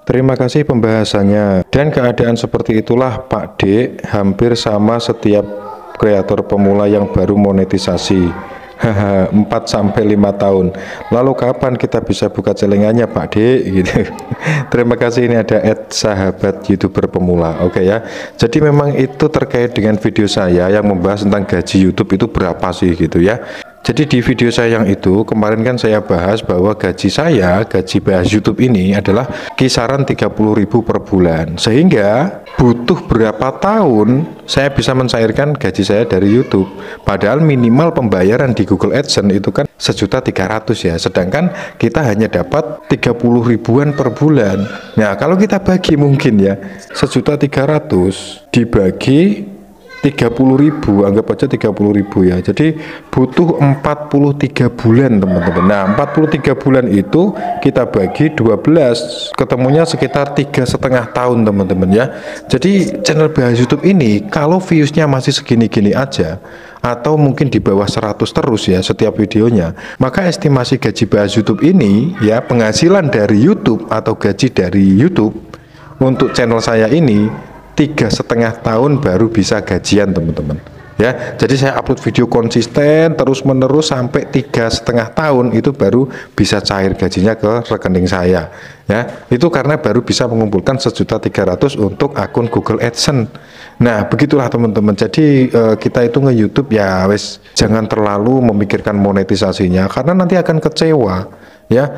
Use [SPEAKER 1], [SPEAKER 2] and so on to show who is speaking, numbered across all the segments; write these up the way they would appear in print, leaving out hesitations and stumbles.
[SPEAKER 1] Terima kasih pembahasannya. Dan keadaan seperti itulah Pak D, hampir sama setiap kreator pemula yang baru monetisasi. Haha, 4 sampai 5 tahun. Lalu kapan kita bisa buka celengannya Pak D gitu. Terima kasih, ini ada @sahabat YouTuber pemula. Oke ya. Jadi memang itu terkait dengan video saya yang membahas tentang gaji YouTube itu berapa sih gitu ya. Jadi di video saya yang itu kemarin kan saya bahas bahwa gaji saya, gaji bahas YouTube ini adalah kisaran 30.000 per bulan. Sehingga butuh berapa tahun saya bisa mencairkan gaji saya dari YouTube. Padahal minimal pembayaran di Google AdSense itu kan 1.300.000 ya. Sedangkan kita hanya dapat 30 ribuan per bulan. Nah, kalau kita bagi mungkin ya 1.300.000 dibagi 30.000, anggap aja 30.000 ya. Jadi butuh 43 bulan teman-teman. Nah 43 bulan itu kita bagi 12, ketemunya sekitar 3,5 tahun teman-teman ya. Jadi channel bahas YouTube ini kalau viewsnya masih segini-gini aja atau mungkin di bawah 100 terus ya setiap videonya, maka estimasi gaji bahas YouTube ini ya, penghasilan dari YouTube atau gaji dari YouTube untuk channel saya ini 3,5 tahun baru bisa gajian teman-teman ya. Jadi saya upload video konsisten terus menerus sampai 3,5 tahun itu baru bisa cair gajinya ke rekening saya ya. Itu karena baru bisa mengumpulkan 1.300.000 untuk akun Google AdSense. Nah begitulah teman-teman. Jadi kita itu nge-YouTube ya wes jangan terlalu memikirkan monetisasinya karena nanti akan kecewa ya.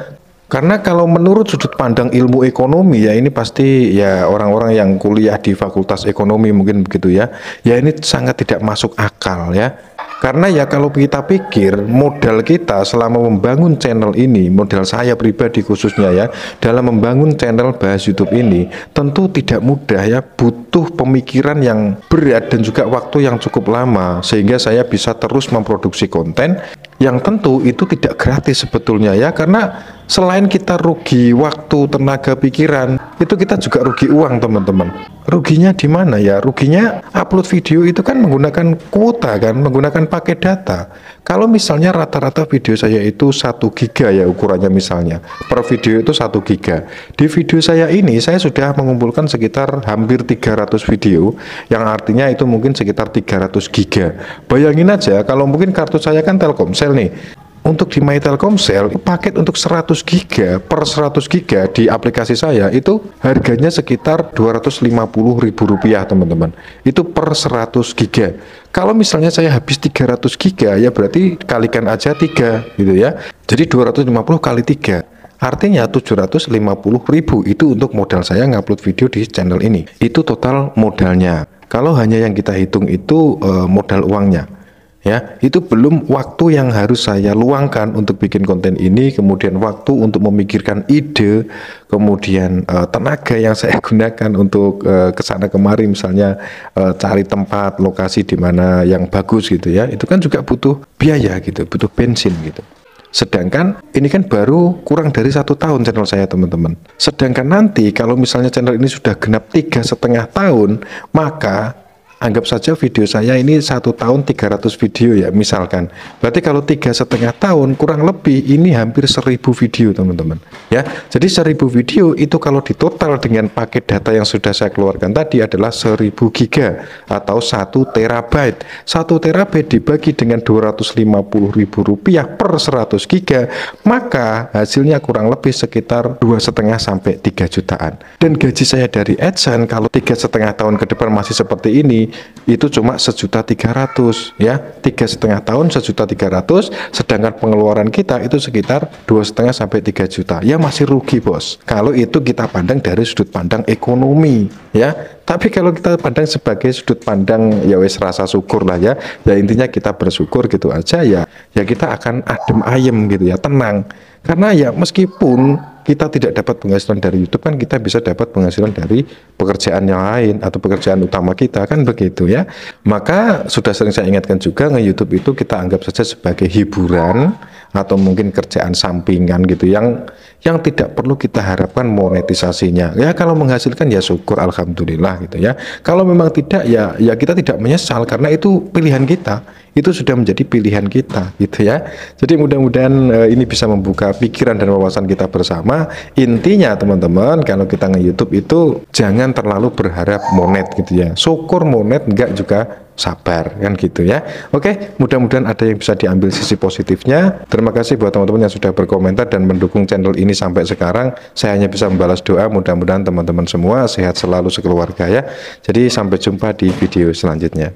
[SPEAKER 1] Karena kalau menurut sudut pandang ilmu ekonomi ya, ini pasti ya orang-orang yang kuliah di fakultas ekonomi mungkin begitu ya. Ya ini sangat tidak masuk akal ya. Karena ya kalau kita pikir modal kita selama membangun channel ini, modal saya pribadi khususnya ya, dalam membangun channel bahas YouTube ini tentu tidak mudah ya, butuh pemikiran yang berat dan juga waktu yang cukup lama sehingga saya bisa terus memproduksi konten yang tentu itu tidak gratis sebetulnya ya. Karena selain kita rugi waktu, tenaga, pikiran, itu kita juga rugi uang teman-teman. Ruginya di mana ya? Ruginya upload video itu kan menggunakan kuota kan, menggunakan paket data. Kalau misalnya rata-rata video saya itu 1 giga ya ukurannya, misalnya per video itu 1 giga. Di video saya ini saya sudah mengumpulkan sekitar hampir 300 video, yang artinya itu mungkin sekitar 300 giga. Bayangin aja kalau mungkin kartu saya kan Telkomsel nih. Untuk di My Telkomsel, paket untuk 100 giga per 100 giga di aplikasi saya itu harganya sekitar Rp250.000 teman-teman. Itu per 100 giga. Kalau misalnya saya habis 300 giga ya berarti kalikan aja 3 gitu ya. Jadi 250 kali 3. Artinya 750.000 itu untuk modal saya ngupload video di channel ini. Itu total modalnya. Kalau hanya yang kita hitung itu modal uangnya. Ya, itu belum waktu yang harus saya luangkan untuk bikin konten ini, kemudian waktu untuk memikirkan ide, kemudian tenaga yang saya gunakan untuk kesana kemari, misalnya cari tempat, lokasi di mana yang bagus gitu ya, itu kan juga butuh biaya gitu, butuh bensin gitu. Sedangkan ini kan baru kurang dari 1 tahun channel saya teman-teman. Sedangkan nanti kalau misalnya channel ini sudah genap 3,5 tahun, maka anggap saja video saya ini 1 tahun 300 video ya misalkan. Berarti kalau 3,5 tahun kurang lebih ini hampir 1.000 video teman-teman ya. Jadi 1.000 video itu kalau ditotal dengan paket data yang sudah saya keluarkan tadi adalah 1.000 giga atau 1 terabyte. 1 terabyte dibagi dengan Rp250.000 per 100 giga, maka hasilnya kurang lebih sekitar 2,5 sampai 3 jutaan. Dan gaji saya dari AdSense kalau 3,5 tahun ke depan masih seperti ini itu cuma 1.300.000 ya. 3,5 tahun 1.300.000, sedangkan pengeluaran kita itu sekitar 2,5 sampai 3 juta. Ya masih rugi bos kalau itu kita pandang dari sudut pandang ekonomi ya. Tapi kalau kita pandang sebagai sudut pandang ya wes rasa syukur lah ya. Ya intinya kita bersyukur gitu aja ya. Ya kita akan adem ayem gitu ya, tenang. Karena ya meskipun kita tidak dapat penghasilan dari YouTube, kan kita bisa dapat penghasilan dari pekerjaan yang lain atau pekerjaan utama kita, kan begitu ya. Maka sudah sering saya ingatkan juga, nge-YouTube itu kita anggap saja sebagai hiburan atau mungkin kerjaan sampingan gitu yang tidak perlu kita harapkan monetisasinya. Ya kalau menghasilkan ya syukur alhamdulillah gitu ya. Kalau memang tidak ya kita tidak menyesal karena itu pilihan kita. Itu sudah menjadi pilihan kita gitu ya. Jadi mudah-mudahan ini bisa membuka pikiran dan wawasan kita bersama. Intinya teman-teman, kalau kita nge-YouTube itu jangan terlalu berharap monet gitu ya. Syukur monet, enggak juga sabar kan gitu ya. Oke, mudah-mudahan ada yang bisa diambil sisi positifnya. Terima kasih buat teman-teman yang sudah berkomentar dan mendukung channel ini sampai sekarang. Saya hanya bisa membalas doa, mudah-mudahan teman-teman semua sehat selalu sekeluarga ya. Jadi sampai jumpa di video selanjutnya.